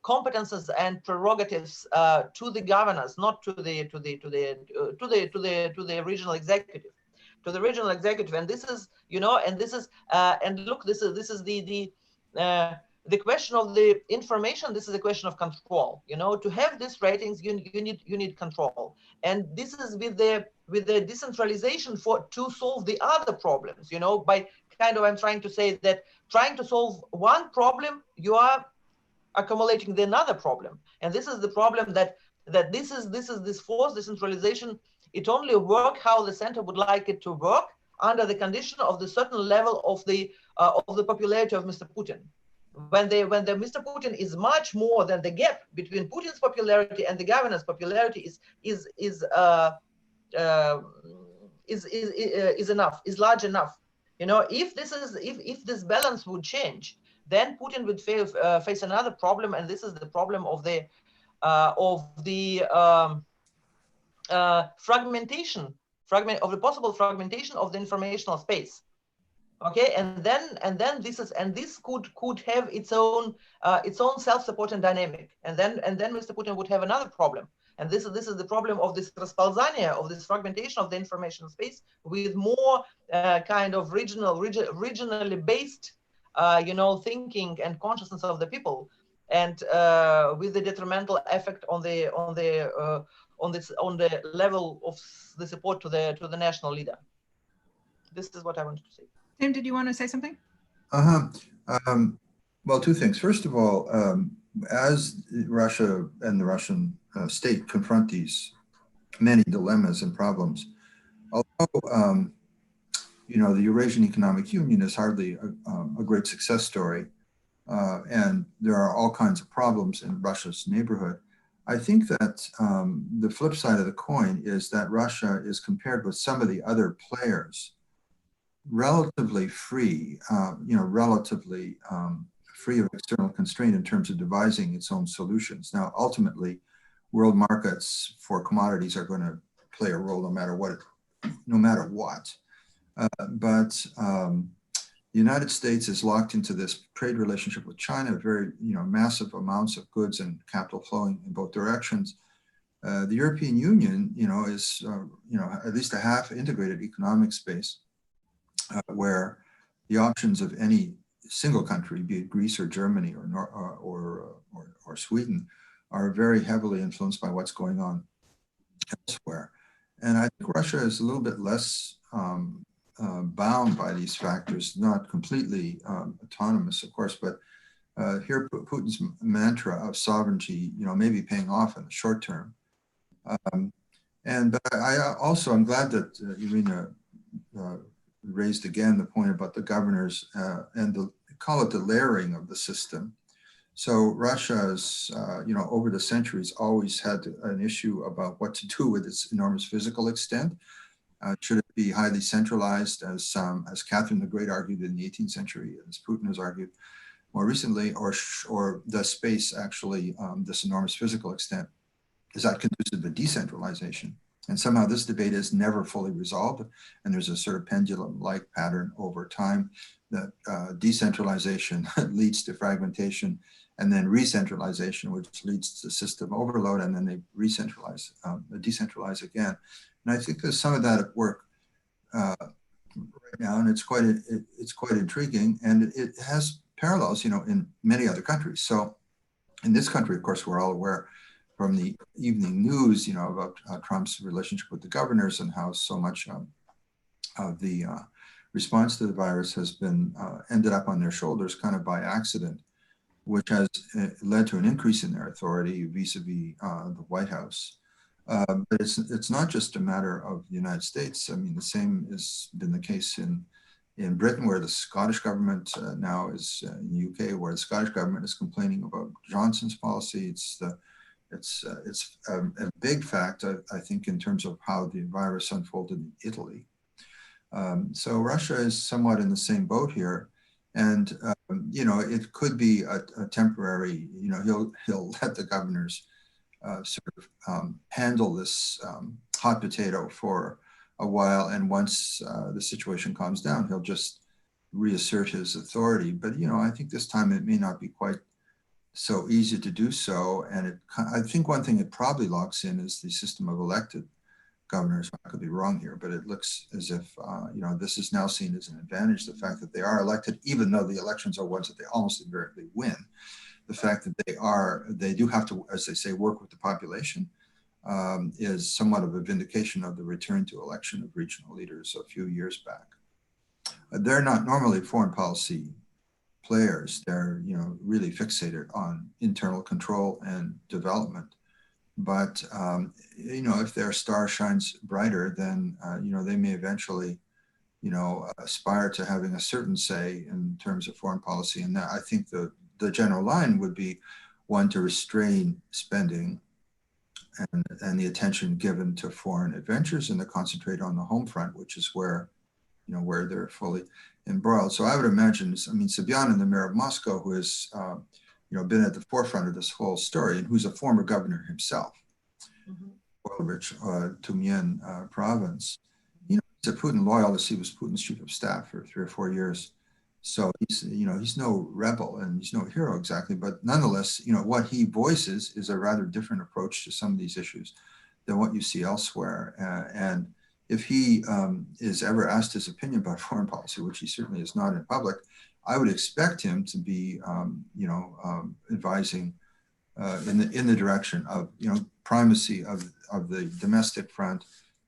competences and prerogatives to the governors, not to the regional executive, and this is the question of the information. This is a question of control. To have these ratings, you need control, and this is with the decentralization to solve the other problems. By kind of, I'm trying to say that trying to solve one problem, you are accumulating another problem, and this is the problem that this forced decentralization. It only works how the center would like it to work, under the condition of the certain level of the popularity of Mr. Putin. When the Mr. Putin is much more than the gap between Putin's popularity and the governor's popularity is enough, is large enough. If this balance would change, then Putin would face another problem, and this is the problem of the fragmentation of the possible fragmentation of the informational space. Okay, and then this could have its own self-supporting dynamic, and then Mr. Putin would have another problem, and this is the problem of this расползание, of this fragmentation of the information space, with more kind of regionally based thinking and consciousness of the people, and with the detrimental effect on the level of the support to the national leader. This is what I wanted to say. Tim, did you want to say something? Well, two things. First of all, as Russia and the Russian state confront these many dilemmas and problems, although the Eurasian Economic Union is hardly a great success story, and there are all kinds of problems in Russia's neighborhood, I think that the flip side of the coin is that Russia is, compared with some of the other players, relatively free, relatively free of external constraint in terms of devising its own solutions. Now, ultimately, world markets for commodities are going to play a role no matter what. But the United States is locked into this trade relationship with China, very massive amounts of goods and capital flowing in both directions. The European Union, is at least a half integrated economic space, where the options of any single country, be it Greece or Germany or Sweden, are very heavily influenced by what's going on elsewhere. And I think Russia is a little bit less bound by these factors, not completely autonomous, of course, but here Putin's mantra of sovereignty, may be paying off in the short term. But I'm glad that Irina raised again the point about the governors and call it the layering of the system. So Russia's, over the centuries always had an issue about what to do with its enormous physical extent. Should it be highly centralized, as Catherine the Great argued in the 18th century, as Putin has argued more recently, or does space actually, this enormous physical extent, is that conducive to decentralization? And somehow this debate is never fully resolved. And there's a sort of pendulum-like pattern over time that decentralization leads to fragmentation, and then re-centralization, which leads to system overload, and then they decentralize again. And I think there's some of that at work right now, and it's quite intriguing, and it has parallels, in many other countries. So in this country, of course, we're all aware from the evening news, about Trump's relationship with the governors and how so much of the response to the virus has been ended up on their shoulders kind of by accident, which has led to an increase in their authority vis-a-vis the White House. But it's not just a matter of the United States. I mean, the same has been the case in Britain, where the Scottish government now is in the UK, where the Scottish government is complaining about Johnson's policy. It's a big fact, I think, in terms of how the virus unfolded in Italy. So Russia is somewhat in the same boat here, and it could be a temporary. He'll let the governors handle this hot potato for a while, and once the situation calms down, he'll just reassert his authority. But I think this time it may not be quite so easy to do so. And I think one thing it probably locks in is the system of elected governors. I could be wrong here, but it looks as if this is now seen as an advantage. The fact that they are elected, even though the elections are ones that they almost invariably win, the fact that they do have to, as they say, work with the population, is somewhat of a vindication of the return to election of regional leaders a few years back. They're not normally foreign policy players. They're really fixated on internal control and development. But if their star shines brighter, then they may eventually aspire to having a certain say in terms of foreign policy. And I think the general line would be one to restrain spending and the attention given to foreign adventures, and to concentrate on the home front, which is where where they're fully embroiled. So I would imagine, I mean, Sobyanin, the mayor of Moscow, who has, been at the forefront of this whole story and who's a former governor himself, oil-rich Tumen province, he's a Putin loyalist. He was Putin's chief of staff for 3 or 4 years. So he's no rebel and he's no hero exactly, but nonetheless, what he voices is a rather different approach to some of these issues than what you see elsewhere. And if he is ever asked his opinion about foreign policy, which he certainly is not in public, I would expect him to be, advising in the direction of, primacy of the domestic front.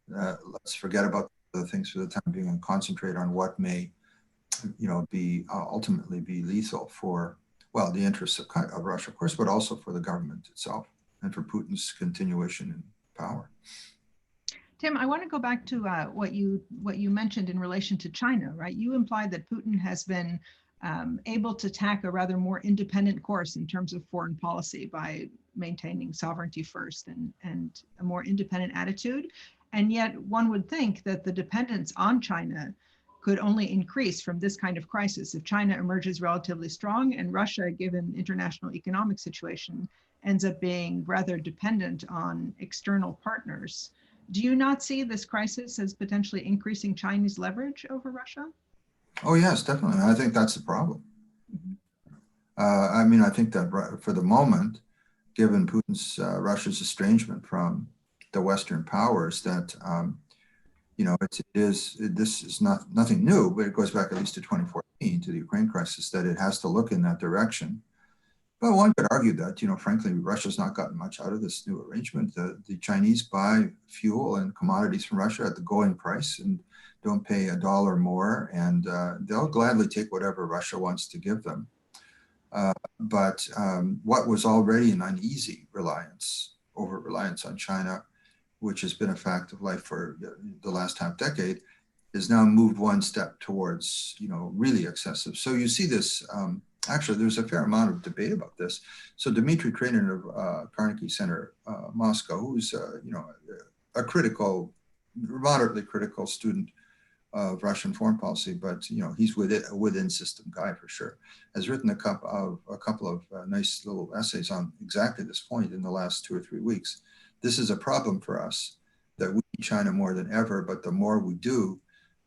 Let's forget about the things for the time being and concentrate on what may, be ultimately be lethal for, well, the interests of Russia, of course, but also for the government itself and for Putin's continuation in power. Tim, I want to go back to what you mentioned in relation to China, right? You implied that Putin has been able to tack a rather more independent course in terms of foreign policy by maintaining sovereignty first and a more independent attitude. And yet one would think that the dependence on China could only increase from this kind of crisis if China emerges relatively strong and Russia, given international economic situation, ends up being rather dependent on external partners. Do you not see this crisis as potentially increasing Chinese leverage over Russia? Oh, yes, definitely. I think that's the problem. I think that for the moment, given Putin's Russia's estrangement from the Western powers, that this is nothing new, but it goes back at least to 2014 to the Ukraine crisis, that it has to look in that direction. But one could argue that, frankly, Russia's not gotten much out of this new arrangement. The Chinese buy fuel and commodities from Russia at the going price and don't pay $1 more, and they'll gladly take whatever Russia wants to give them. But what was already an uneasy over-reliance on China, which has been a fact of life for the last half decade, is now moved one step towards, really excessive. So you see this, actually, there's a fair amount of debate about this. So Dmitry Krenin of Carnegie Center, Moscow, who's, a critical, moderately critical student of Russian foreign policy, but, he's a within system guy for sure, has written a couple of nice little essays on exactly this point in the last 2 or 3 weeks. This is a problem for us, that we need China more than ever, but the more we do,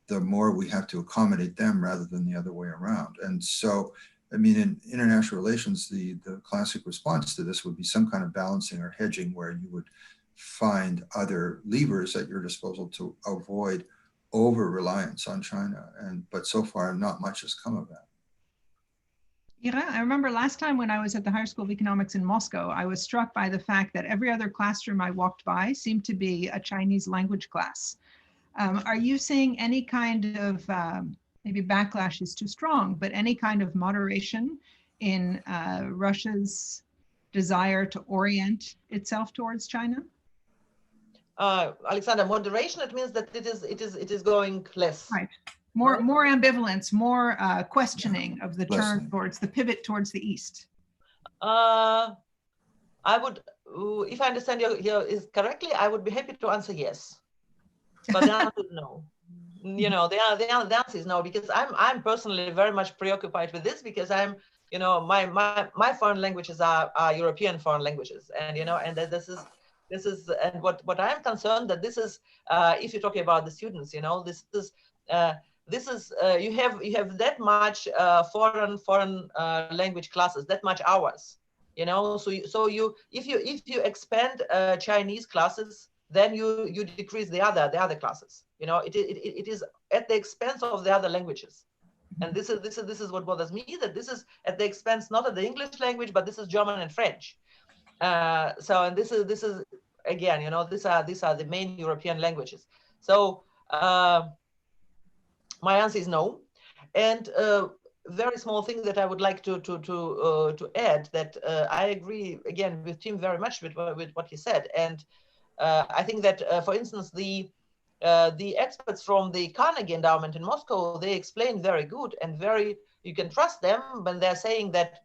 the more we have to accommodate them rather than the other way around. And so, in international relations, the classic response to this would be some kind of balancing or hedging, where you would find other levers at your disposal to avoid over-reliance on China. But so far, not much has come of that. Ira, I remember last time when I was at the Higher School of Economics in Moscow, I was struck by the fact that every other classroom I walked by seemed to be a Chinese language class. Are you seeing any kind of, maybe backlash is too strong, but any kind of moderation in Russia's desire to orient itself towards China? Alexander, moderation, it means that it is going less. Right. More ambivalence, more questioning of the turn towards the pivot towards the east. I would, if I understand you is correctly, I would be happy to answer yes, but the answer is no. The answer is no, because I'm personally very much preoccupied with this, because I'm, my foreign languages are European foreign languages, and and that this is and what I'm concerned that this is, if you're talking about the students, this is you have that much foreign language classes, that much hours, so you if you expand Chinese classes, then you decrease the other classes. It is at the expense of the other languages, and this is what bothers me, that this is at the expense not of the English language, but this is German and French. And this is again, these are the main European languages. So my answer is no. And very small thing that I would like to add, that I agree again with Tim very much with what he said. And I think that, for instance, the experts from the Carnegie Endowment in Moscow, they explain very good and you can trust them when they're saying that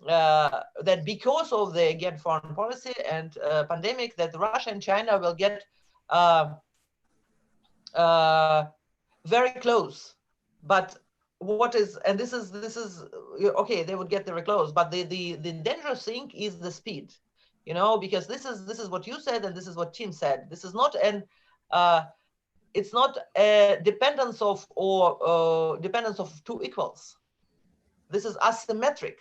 that because of the, again, foreign policy and pandemic, that Russia and China will get very close. But what is, and this is okay, they would get very close, but the dangerous thing is the speed, because this is what you said, and this is what Tim said. This is not an it's not a dependence of dependence of two equals. This is asymmetric.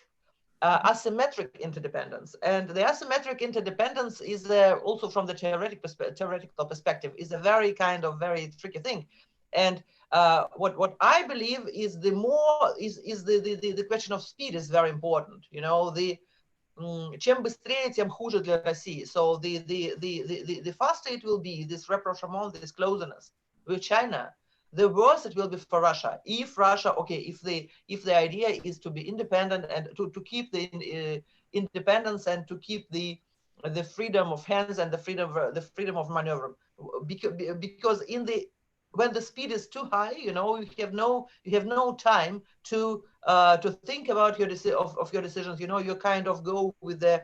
Asymmetric interdependence, and the asymmetric interdependence is also from the theoretical perspective is a very very tricky thing. And what I believe is the question of speed is very important. Чем быстрее, тем хуже для России. So the faster it will be, this rapprochement, this closeness with China, the worse it will be for Russia. If Russia, if the idea is to be independent and to keep the independence and to keep the freedom of hands and the freedom of maneuver, because when the speed is too high, you have no time to think about your decisions. You kind of go with the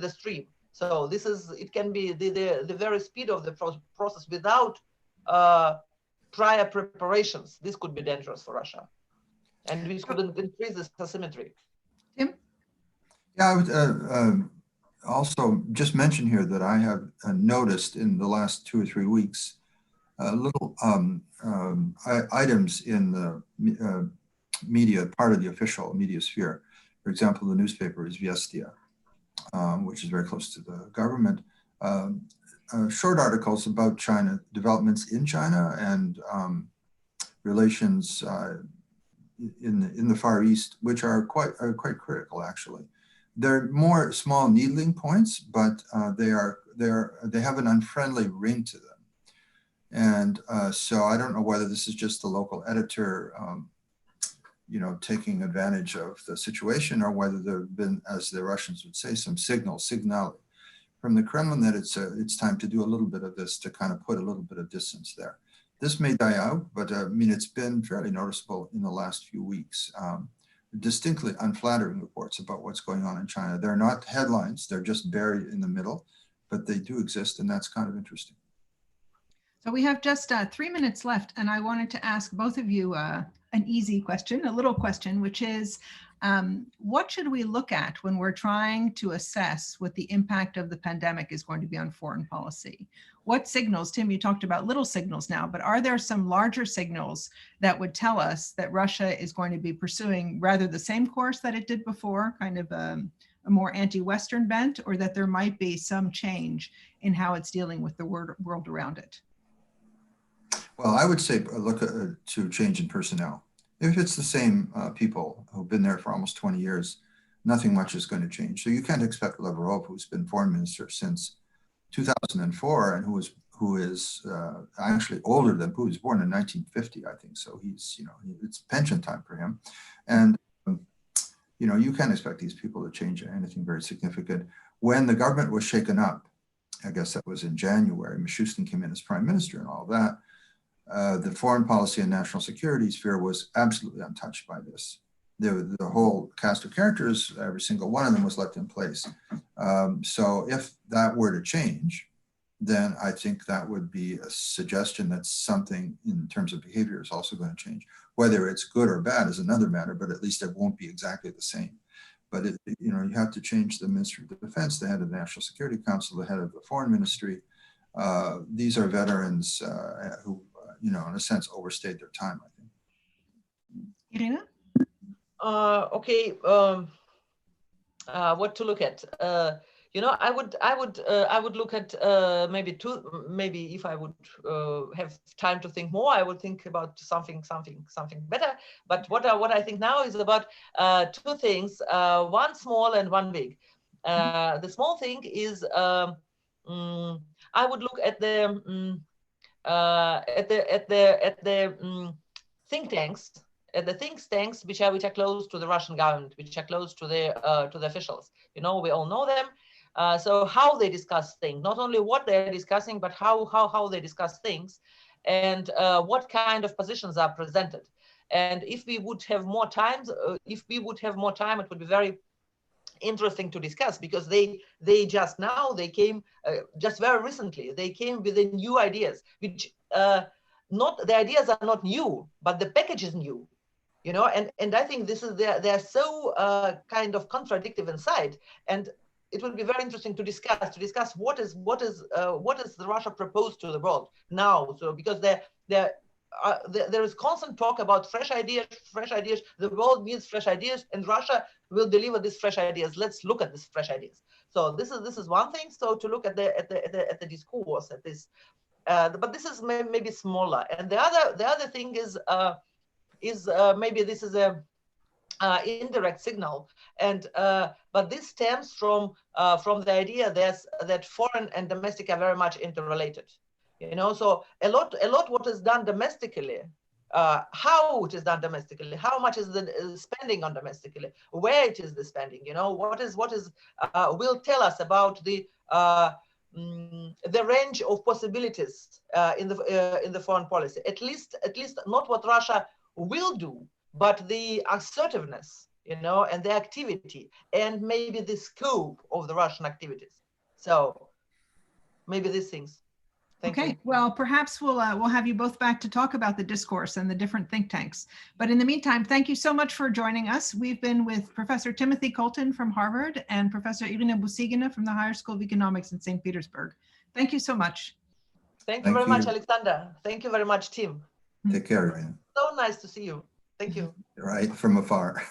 stream. So it can be the very speed of the process without prior preparations. This could be dangerous for Russia, and we could increase this asymmetry. Tim? Yeah, I would also just mention here that I have noticed in the last 2 or 3 weeks little items in the media, part of the official media sphere. For example, the newspaper is Viestia, which is very close to the government. Short articles about China, developments in China and relations in the Far East, which are quite critical, actually. They're more small needling points, but they have an unfriendly ring to them. And so I don't know whether this is just the local editor, taking advantage of the situation, or whether there have been, as the Russians would say, some signal from the Kremlin that it's time to do a little bit of this, to kind of put a little bit of distance there. This may die out, but it's been fairly noticeable in the last few weeks. Distinctly unflattering reports about what's going on in China. They're not headlines, they're just buried in the middle, but they do exist, and that's kind of interesting. So we have just 3 minutes left, and I wanted to ask both of you an easy question, a little question, which is, what should we look at when we're trying to assess what the impact of the pandemic is going to be on foreign policy? What signals, Tim, you talked about little signals now, but are there some larger signals that would tell us that Russia is going to be pursuing rather the same course that it did before, kind of a more anti-Western bent, or that there might be some change in how it's dealing with the world around it? Well, I would say look to change in personnel. If it's the same people who've been there for almost 20 years, nothing much is going to change. So you can't expect Lavrov, who's been foreign minister since 2004 and who is actually older than Putin. He was born in 1950, I think. So he's, it's pension time for him. And, you can't expect these people to change anything very significant. When the government was shaken up, I guess that was in January, Mishustin came in as prime minister and all that. The foreign policy and national security sphere was absolutely untouched by this. The whole cast of characters, every single one of them was left in place. So if that were to change, then I think that would be a suggestion that something in terms of behavior is also going to change. Whether it's good or bad is another matter, but at least it won't be exactly the same. But you have to change the Ministry of Defense, the head of the National Security Council, the head of the Foreign Ministry. These are veterans who, in a sense, overstayed their time, I think. Irina? Okay. What to look at? I would look at maybe if I would have time to think more, I would think about something better. But what I think now is about two things, one small and one big. The small thing is I would look at the think tanks. At the think tanks which are close to the Russian government, which are close to the officials. We all know them. So how they discuss things, not only what they're discussing, but how they discuss things, and what kind of positions are presented. And if we would have more time, it would be very interesting to discuss, because they came just very recently. They came with the new ideas, which not the ideas are not new, but the package is new. You know, and I think this is they're so kind of contradictive inside, and it will be very interesting to discuss what is the Russia proposed to the world now. So because there is constant talk about fresh ideas. The world needs fresh ideas, and Russia will deliver these fresh ideas. Let's look at these fresh ideas. So this is one thing. So to look at the discourse at this, but this is maybe smaller. And the other thing is maybe this is a indirect signal, and but this stems from the idea that foreign and domestic are very much interrelated. You know, so a lot what is done domestically, how it is done domestically, how much is the spending on domestically, where it is the spending. You know, what is will tell us about the range of possibilities in the foreign policy. At least not what Russia will do, but the assertiveness, you know, and the activity, and maybe the scope of the Russian activities. So maybe these things. Thank you. Well, perhaps we'll have you both back to talk about the discourse and the different think tanks. But in the meantime, thank you so much for joining us. We've been with Professor Timothy Colton from Harvard and Professor Irina Busigina from the Higher School of Economics in St. Petersburg. Thank you so much. Thank you very much, Alexander. Thank you very much, Tim. Take care, Irina. So nice to see you. Thank you. Right, from afar.